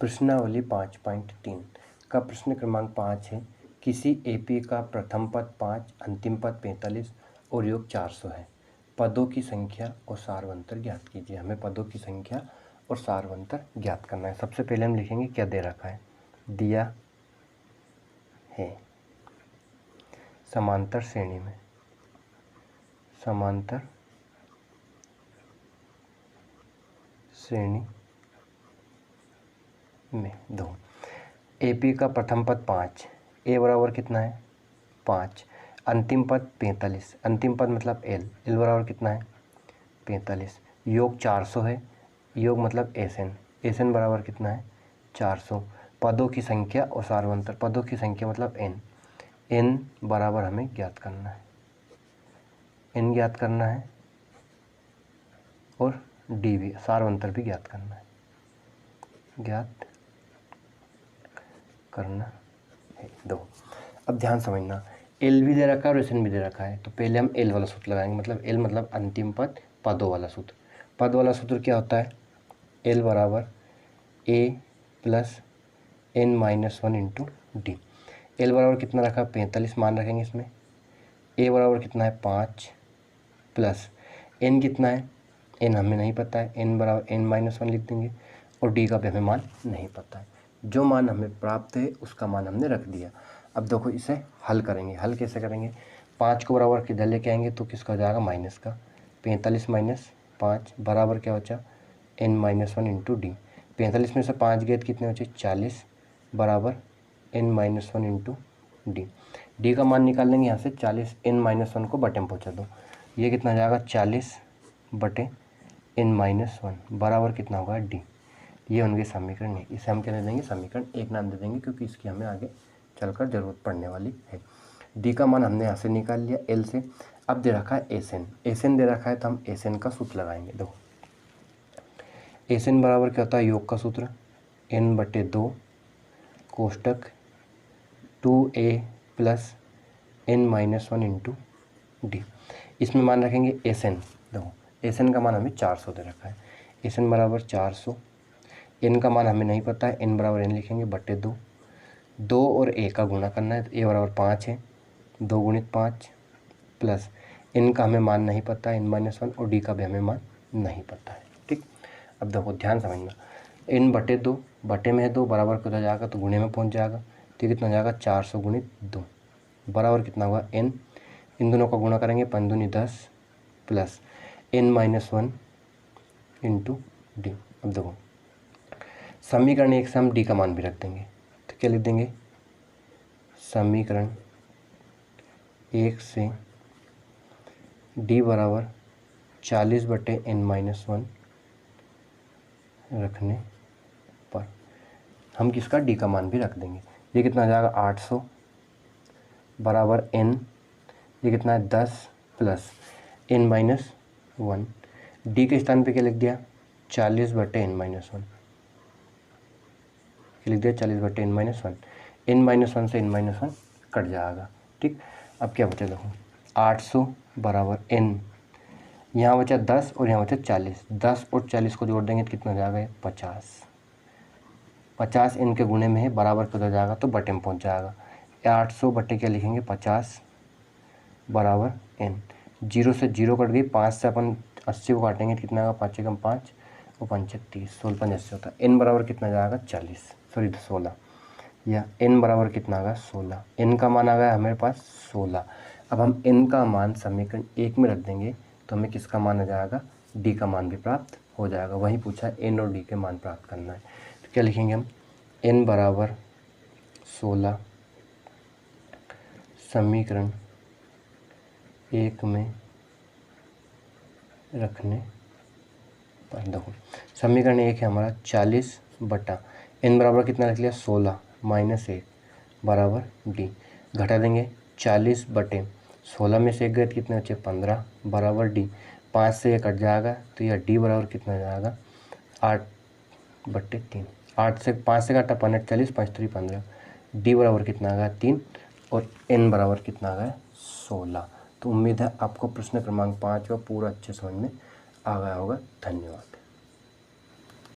प्रश्नावली 5.3 का प्रश्न क्रमांक 5 है। किसी एपी का प्रथम पद 5, अंतिम पद 45 और योग 400 है। पदों की संख्या और सारवंतर ज्ञात कीजिए। हमें पदों की संख्या और सारवंतर ज्ञात करना है। सबसे पहले हम लिखेंगे क्या दे रखा है। दिया है समांतर श्रेणी में, समांतर श्रेणी में दो। एपी का प्रथम पद 5, ए बराबर कितना है 5, अंतिम पद 45, अंतिम पद मतलब एल, एल बराबर कितना है 45, योग 400 है, योग मतलब एस एन, एस एन बराबर कितना है 400। पदों की संख्या और सारवंतर, पदों की संख्या मतलब एन, एन बराबर हमें ज्ञात करना है, एन ज्ञात करना है और डी भी, सारवंतर भी ज्ञात करना है, ज्ञात करना है। दो। अब ध्यान समझना, एल भी दे रखा है और एस एन भी दे रखा है। तो पहले हम एल वाला सूत्र लगाएंगे, मतलब एल मतलब अंतिम पद, पदों वाला सूत्र। पद वाला सूत्र क्या होता है, एल बराबर A plus N minus 1 into D. L बराबर कितना रखा 45 मान रखेंगे इसमें, ए बराबर कितना है 5 प्लस एन कितना है, एन हमें नहीं पता है, एन बराबर एन माइनस 1 लिख देंगे और डी का भी हमें मान नहीं पता है। जो मान हमें प्राप्त है उसका मान हमने रख दिया। अब देखो इसे हल करेंगे। हल कैसे करेंगे, 5 को बराबर किधर लेके आएंगे तो किसका हो जाएगा माइनस का, 45 माइनस 5 बराबर क्या बचा एन माइनस 1 इंटू डी। 45 में से 5 गए तो कितने बचे 40 बराबर n minus 1 into d. D का मान निकाल लेंगे यहाँ से 40, एन माइनस 1 को बटे में पहुँचा दो, ये कितना जाएगा 40 बटे एन माइनस 1 बराबर कितना होगा डी। ये होंगे समीकरण है। इसे हम क्या दे देंगे समीकरण 1 नाम दे देंगे, क्योंकि इसकी हमें आगे चलकर ज़रूरत पड़ने वाली है। डी का मान हमने यहाँ से निकाल लिया एल से। अब दे रखा है एस एन, एस एन दे रखा है तो हम एस एन का सूत्र लगाएंगे। देखो एस एन बराबर क्या होता है योग का सूत्र, एन बटे 2 कोष्टक 2a plus N minus 1 into d. इसमें मान रखेंगे एस एन। देखो एस एन का मान हमें 400 दे रखा है, एस एन बराबर 400, एन का मान हमें नहीं पता है, एन बराबर एन लिखेंगे बटे 2, 2 और ए का गुणा करना है तो ए बराबर 5 है, 2 गुणित 5 प्लस एन का हमें मान नहीं पता है एन माइनस 1 और डी का भी हमें मान नहीं पता है। ठीक, अब देखो ध्यान समझना, एन बटे 2, बटे में है 2 बराबर कितना जाएगा तो गुणे में पहुंच जाएगा, तो कितना जाएगा 400 गुणित 2 बराबर कितना हुआ एन, इन दोनों का गुणा करेंगे 5 दूनी 10 plus N minus 1 into d. अब देखो समीकरण 1 से हम डी का मान भी रख देंगे, तो क्या लिख देंगे समीकरण 1 से डी बराबर 40 बटे एन माइनस 1 रखने पर हम किसका डी का मान भी रख देंगे। ये कितना आ जाएगा 800 बराबर एन, ये कितना है 10 प्लस एन माइनस 1, डी के स्थान पे क्या लिख दिया 40 बटे एन माइनस 1, लिख दिया 40 बटे एन माइनस 1, एन माइनस 1 से एन माइनस 1 कट जाएगा। ठीक, अब क्या बचा देखो 800 बराबर एन, यहाँ बचा 10 और यहाँ बचा 40, 10 और 40 को जोड़ देंगे तो कितना हो जाएगा 50, 50 एन के गुणे में है बराबर कितना जाएगा तो बटे में पहुँच जाएगा। 800 बटे क्या लिखेंगे 50 बराबर एन, 0 से 0 कट गई, 5 से अपन 80 को काटेंगे तो कितना आएगा 5 एकम 5 और 5 30, 16 5 80 होता है। एन बराबर कितना जाएगा 40, सॉरी 16, या एन बराबर कितना आ गया 16, एन का मान आ गया हमारे पास 16। अब हम एन का मान समीकरण 1 में रख देंगे तो हमें किसका मान आ जाएगा डी का मान भी प्राप्त हो जाएगा। वहीं पूछा है एन और डी के मान प्राप्त करना है, तो क्या लिखेंगे हम एन बराबर 16 समीकरण 1 में रखने पर। देखो समीकरण 1 है हमारा 40 बटा एन बराबर कितना रख लिया 16 माइनस 1 बराबर डी, घटा देंगे 40 बटे 16 में से 1 गए तो कितने बचे 15 बराबर डी, 5 से 1 कट जाएगा तो यह डी बराबर कितना जाएगा 8 बटे 3, 8 से 5 से काटा 5 40, 5 3 15, डी बराबर कितना आ गया 3 और एन बराबर कितना आ गया 16। तो उम्मीद है आपको प्रश्न क्रमांक 5 का पूरा अच्छे समझ में आ गया होगा। धन्यवाद।